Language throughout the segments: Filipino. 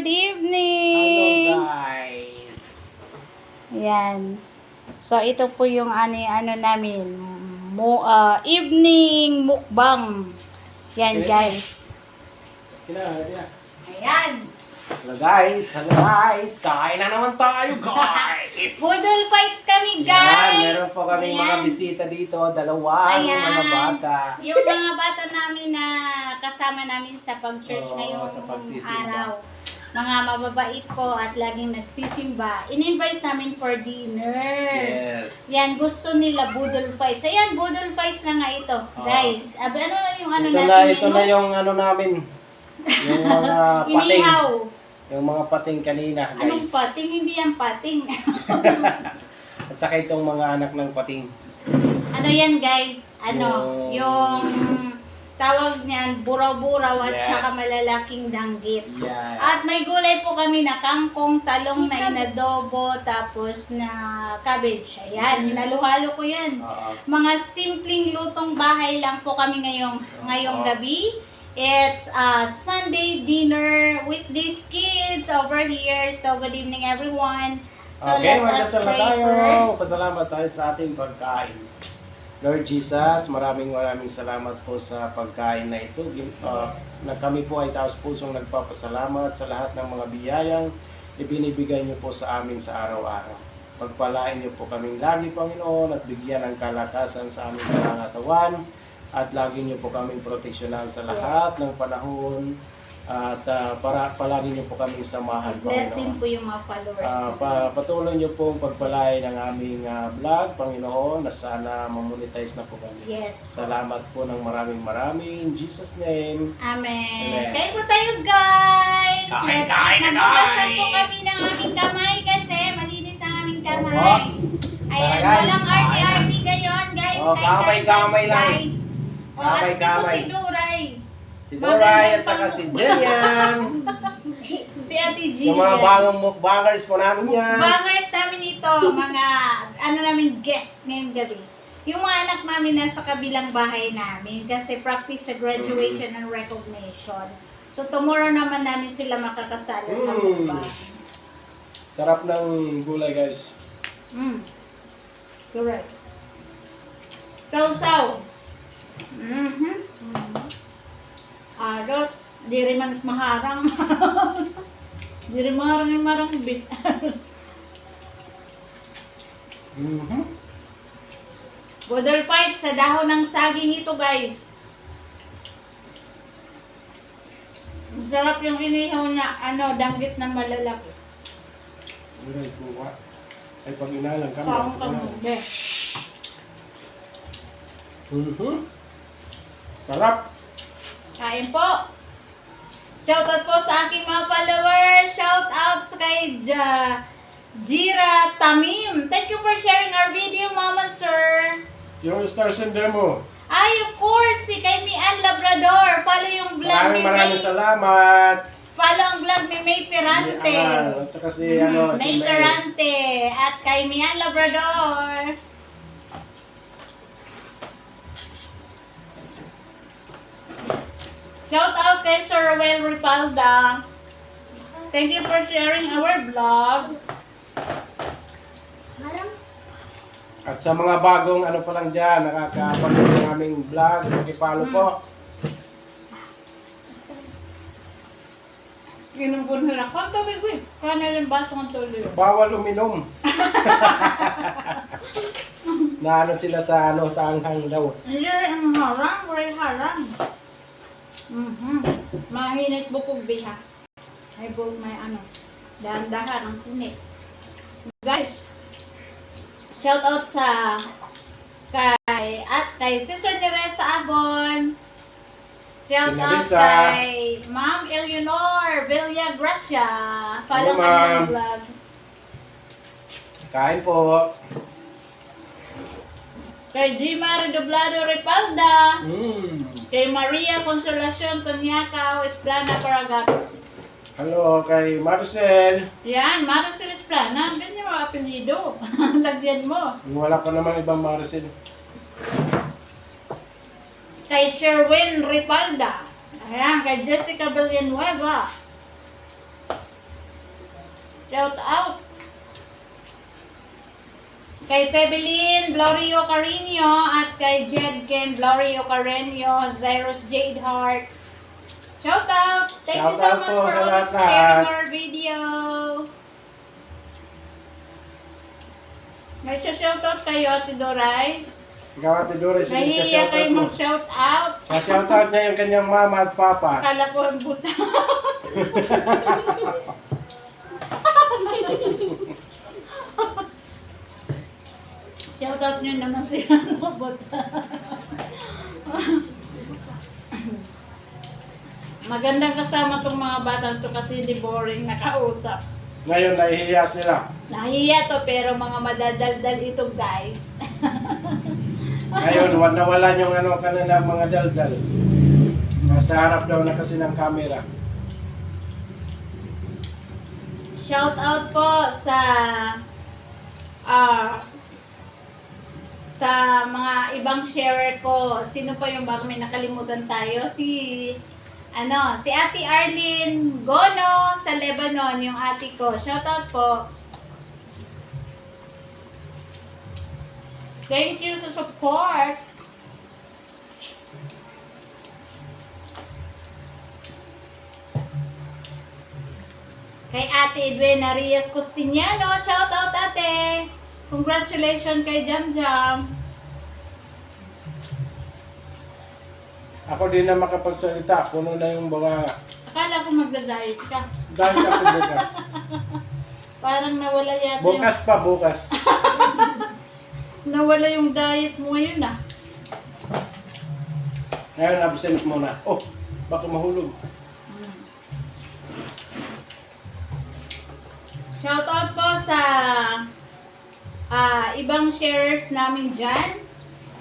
good evening! Hello guys! Yan. So, ito po yung ano namin, evening mukbang. Yan, guys. Ayan. Hello guys! Kain na naman tayo guys! Budol fights kami, Yan, guys! meron po kami mga Ayan. bisita dito, dalawang mga bata. Yung mga bata namin na kasama namin sa pag-church Oo, ngayong sa pagsisimba. araw. Mga mababait po at laging nagsisimba. In-invite namin for dinner. Yes! Yan, gusto nila budol fights. Ayan, budol fights na nga ito, guys. Abi, ano yung ano Ito natin? na yung ano namin. Yung mga pating. Inihaw. Yung mga pating kanina guys. Anong pating? Hindi yan pating. At saka itong mga anak ng pating. Ano yan, guys? Ano? Yung tawag niyan, buraw-buraw at Yes. saka malalaking danggit. Yes. At may gulay po kami na kangkong, talong na inadobo, tapos na cabbage. Ayan, hinaluhalo ko yan. Oo. Mga simpleng lutong bahay lang po kami ngayong Oo. gabi. It's a Sunday dinner with these kids over here. So, good evening everyone. So, Okay, let us magdasal na pray tayo. first. Pasalamat tayo sa ating pagkain. Lord Jesus, maraming salamat po sa pagkain na ito. Na kami po ay taos pusong nagpapasalamat sa lahat ng mga biyayang ibinibigay niyo po sa amin sa araw-araw. Pagpalain niyo po kaming lagi, Panginoon, at bigyan ng kalakasan sa aming katawan. At lagi niyo po kaming proteksyonan sa lahat ng panahon. At palagi niyo po kaming samahan, Bless din Panginoon. po yung mga followers. Patuloy niyo pong pagpalain ng aming vlog, Panginoon, na sana mamonetize na po kami. Yes. Salamat po ng maraming in Jesus name. Amen. Amen. Kain po tayo, guys. Kain, Let's kain na, nagbukasan po guys. kami ng aming kamay kasi malinis ang aming kamay. Opo. Ayan, Tara, guys. walang arty-arty gayon, guys. Oh, Kain, kamay lang. guys. O, at Kamay, ito kamay. si Duray. Si Doray at saka si Jillian. Si Ate G. Yung mga bagong mukbangers po namin yan. Bangers namin ito, mga namin guest ngayong gabi. Yung mga anak namin nasa kabilang bahay namin kasi practice sa graduation and recognition. So tomorrow naman namin sila makakasala sa mukbang. Sarap ng gulay, guys. Correct. Sausaw. Arot. Di rin man maharang. Di rin maharang yung marang bit. Budol fight sa dahon ng saging ito, guys. Masarap yung inihaw na, danggit na malalaki. Gulay po. Ay, pag inalang kami. Parang kamude. Sarap. Kain po. Shoutout po sa aking mga followers. Shoutout sa kay Jira Tamim. Thank you for sharing our video, Mama Sir. Yung star sender mo. Ay, of course, si kay Mian Labrador. Follow yung vlog ni Maraming May. salamat. Follow ang vlog ni May Perante. At saka si, si May Perante. At kay Mian Labrador. Shout out kay Sir Roel Ripalda. Thank you for sharing our vlog. At sa mga bagong ano pa lang dyan, nakakapanood ng aming vlog, pakipalo po. Inom po nila. Kung tubig ko eh. Kaya nalang baso ng tuloy. Bawal uminom. Na ano sila sa anghang daw. Hindi ang harang. Very harang. Mahinit bukog biha. Ay may dahan-dahan ang punit. Guys, shout out sa kay Sister Teresa Abon. Shout out Teresa. kay Ma'am Eleanor Villagracia. Follow Hello, ka ma'am. ng vlog. Kain po. Kay Gmar Doblado Repalda. Mm. Kay Maria Consolacion Tonyacao Esplana Paragat. Hello kay Marcel. Yan, Maricel Esplana. Ganyan yung apelido. Lagyan mo. Wala pa naman ibang Marcel. Kay Sherwin Ripalda. Ayan, kay Jessica Villanueva. Shout out. Kay Febelin Florio Carino at kay Jedken Florio Carino, Zyrus Jade Heart. Shout out! Thank you so Shout out much po for sa always lahat. sharing our video. May shout out kayo, Ate Doray. Ikaw, Ate Doris, Nahihiya kayo mag-shout out. Sa-shoutout niya yung kanyang mama at papa. Akala ko ang buta. Shout out nyo naman siya ng buta. Magandang kasama tong mga batang to kasi hindi boring nakausap. Ngayon, nahihiya sila. Nahiya to pero mga madadaldal ito guys. Ngayon, nawala yung kanila mga daldal. Nasa harap daw na kasi ng camera. Shout out po sa mga ibang sharer ko. Sino pa yung baka may nakalimutan tayo? Si Ate Arlene Gono sa Lebanon, yung ate ko. Shout out po. Thank you sa support. Kay Ate Edwina Rias Costiniano, shout out ate. Congratulations kay Jam Jam. Ako din na makapagsalita, puno na yung bunganga. Akala ko magda-diet ka. Dahil ako bukas. Parang nawala yata Bukas pa, bukas. nawala yung diet mo ngayon ah. Ngayon, absent muna. Oh, baka mahulog. Shoutout po sa ibang sharers namin dyan.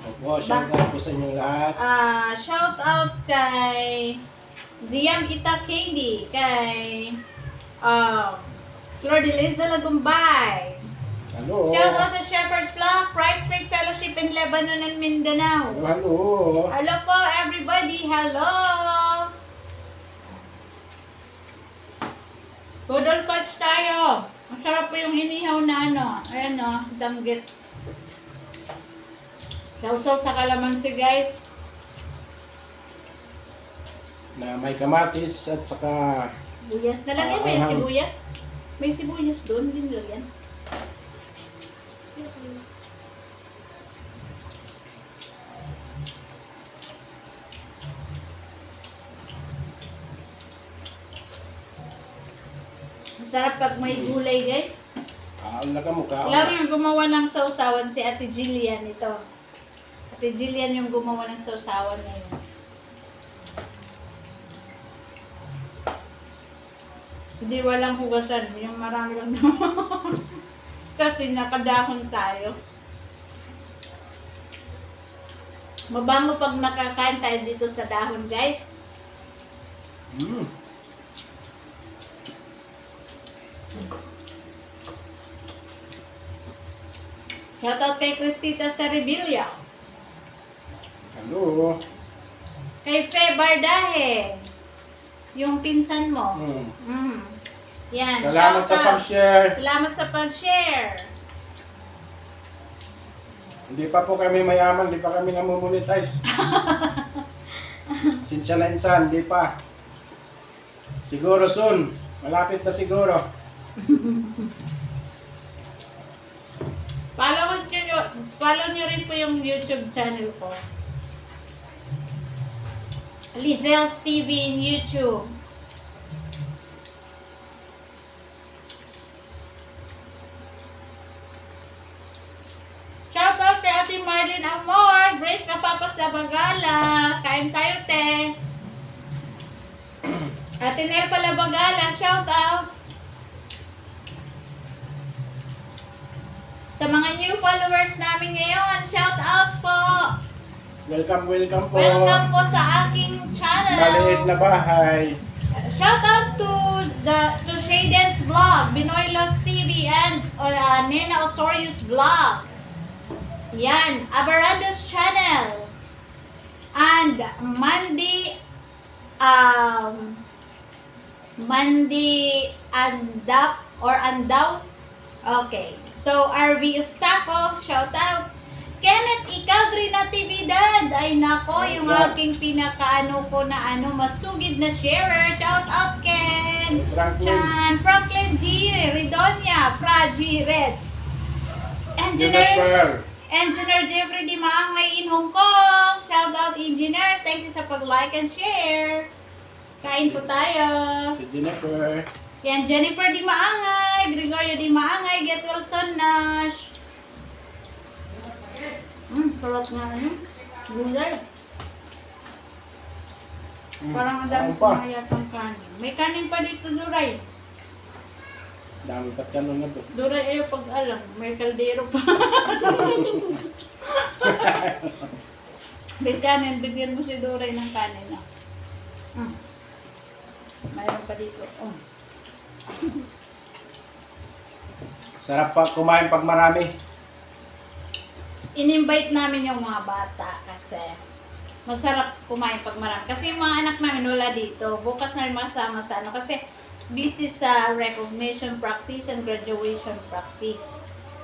Opo, shoutout po sa inyong lahat. Shoutout kay Ziam Itakindi, kay Lord Eliza Lagumbay. Hello. Shoutout sa Shepherd's Flock, Christ Faith Fellowship in Lebanon and Mindanao. Hello. Hello po everybody, hello! Budol Punch tayo. Masarap po yung hinihaw na ayan danggit. Sausaw sa kalamansi guys. Na may kamatis at saka Sibuyas na lang yan, may sibuyas. May sibuyas doon, din lang yan. Masarap pag may gulay guys. kaon na ka mukha. Alam mo yung gumawa ng sausawan si Ate Jillian ito. Ate Jillian yung gumawa ng sausawan na yun. Hindi walang hugasan, yung marami lang naman. Kasi nakadahon tayo. Mabango pag nakakain tayo dito sa dahon guys. Shoutout kay Cristita sa Revilla. Hello. Kay Fe Bardahe. Yung pinsan mo. Yan. Salamat sa shoutout. pag-share. Salamat sa pag-share. Hindi pa po kami mayaman, hindi pa kami namumonetize. Sinsya na insan, hindi pa. Siguro soon. Malapit na siguro. Follow nyo rin po yung YouTube channel ko. Lizelle's TV in YouTube. Shoutout kay Ate Marlene Amor, Grace Kapapas Labagala. Kain tayo, te. Ate Nelpa Labagala, shoutout. Sa mga new followers namin ngayon, shoutout po. Welcome po. Welcome po sa aking channel. Maliit na bahay. Shoutout to Shaden's Vlog, Binoy Lost TV, and Nena Osorius Vlog. Yan, Abarando's channel. And Mandy Andap or Andaw. Okay. So, RV Ustaco, shout out. Kenneth Icaldri Natividad. Ay nako, yung aking pinakaano ko na masugid na sharer. Shout out Ken. Chan, Franklin G. Redonia, Fraji Red. Engineer Jeffrey Di Maangay in Hong Kong. Shout out Engineer. Thank you sa pag-like and share. Kain po tayo. Si Jennifer. Yan, Jennifer Di Maangay, Gregorio Di Maangay, Get Wilson Nash. Sarap nga gulay. Parang ang dami pa. kumayatang kanin. May kanin pa dito, Duray. Dami pat kanon na to. Duray, ayaw pag alam. May kaldero pa. May kanin, bigyan mo si Duray ng kanin. No? Mayroon pa dito. Oh. Sarap pa kumain pag marami. In-invite namin yung mga bata kasi masarap kumain pag marami. Kasi yung mga anak namin wala dito. Bukas na masama sa kasi busy sa recognition practice and graduation practice.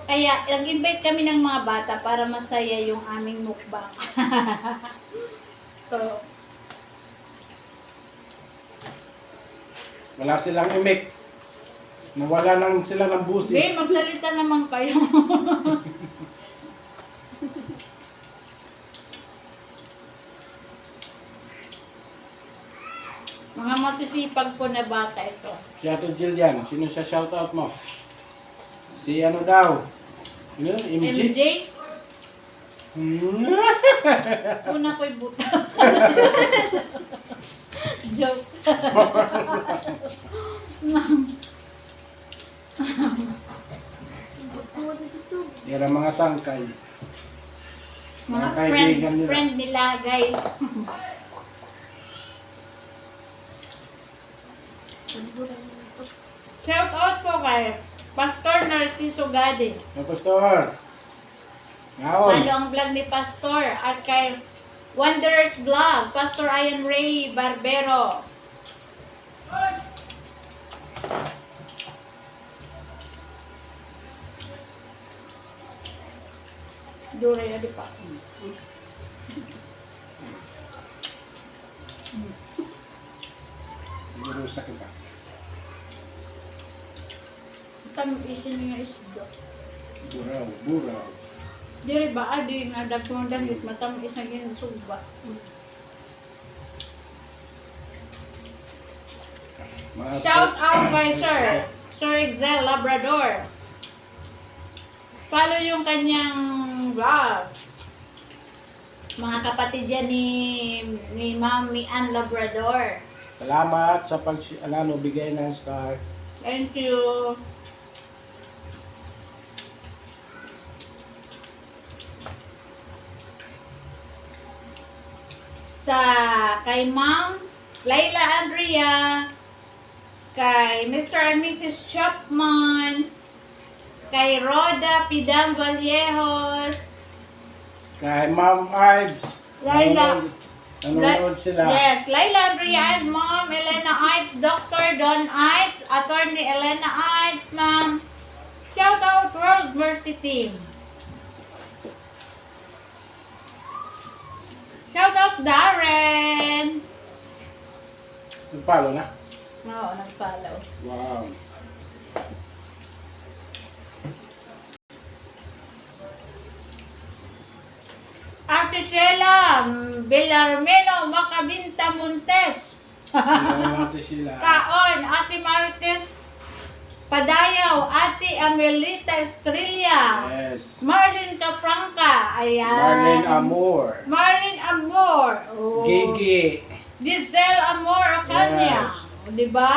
Kaya nag-invite kami ng mga bata para masaya yung aming mukbang. So, Wala silang imik. Nawala lang sila ng busis. okay, maglalita naman kayo. Mga masisipag po na bata ito. Si Ate Jillian, sino siya shoutout mo? Si ano daw? Ano? MJ? MJ, una ko'y buta. Joke. Yan ang mga sangkay. Mga kaibigan nila. friend nila, guys. Shout out po kay Pastor Narciso Gade. Yung pastor. Ngaon. Follow ang vlog ni Pastor at kay Wanderers Vlog, Pastor Ian Ray Barbero. Duray adi pa. Siguro sakit ka. Isin nga isda. Buraw, buraw. Diri ba adi nga dagkong dagit matam isang suba. Shout out kay Sir Excel Labrador. Follow yung kanyang vlog. Mga kapatid yan ni Mami Ann Labrador. Salamat sa bigay ng star. Thank you. Sa kay Ma'am Layla Andrea, kay Mr. and Mrs. Chapman, kay Roda Pidam Vallejos, Kay Ma'am Ives. Laila. Nanonood sila. Yes, Layla Andrea Ives, Ma'am Elena Ives, Dr. Don Ives, Attorney Elena Ives, Ma'am. Shout out World Mercy Team. Shout out Darren. Nagpalo na? Oo, nag-follow. Wow. Ate Chela, Belarmeno, Macabinta Montes. Ano natin sila? Kaon, Ate Martes Padayaw, Ate Amelita Estrella. Yes. Marlene Capranca. Ayan. Marlene Amor. Marlene Amor. Oh. Gigi. Giselle Amor Acanya. Yes. Diba?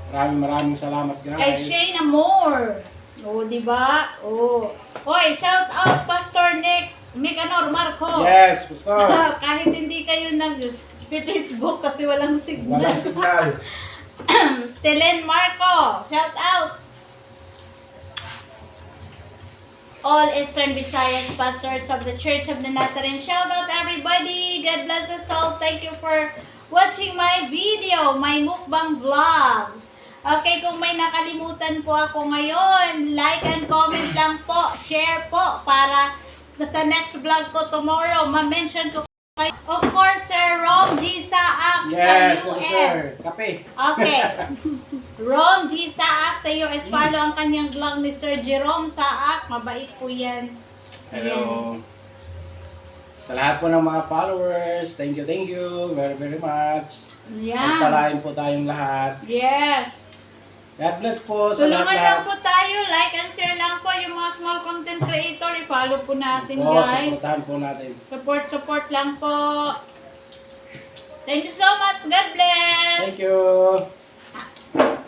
Maraming salamat Kay guys. Shane Amor. Oh, diba? Oh. Hoy, shout out Pastor Nicanor Marco. Yes, Pastor. Kahit hindi kayo nag-Facebook kasi walang signal. Walang signal. Telen Marco, shout out. All Eastern Visayas pastors of the Church of the Nazarene. Shout out everybody. God bless us all. Thank you for watching my video, my mukbang vlog. Okay, kung may nakalimutan po ako ngayon, like and comment lang po, share po para sa next vlog ko tomorrow, ma-mention ko kayo. Of course, Sir Rom G. Saak Yes, sa US. sir. Kape. Okay. Rom G. Saak sa US. Follow ang kanyang vlog ni Sir Jerome Saak. Mabait po yan. Hello. Sa lahat po ng mga followers, thank you very much. Yan. Pagpalain po tayong lahat. Yes. God bless po sa Tulungan lang lahat-lahat. po tayo. Like and share lang po yung mga small content creator. I-follow po natin, Oo, guys. supportahan po natin. Support lang po. Thank you so much. God bless. Thank you.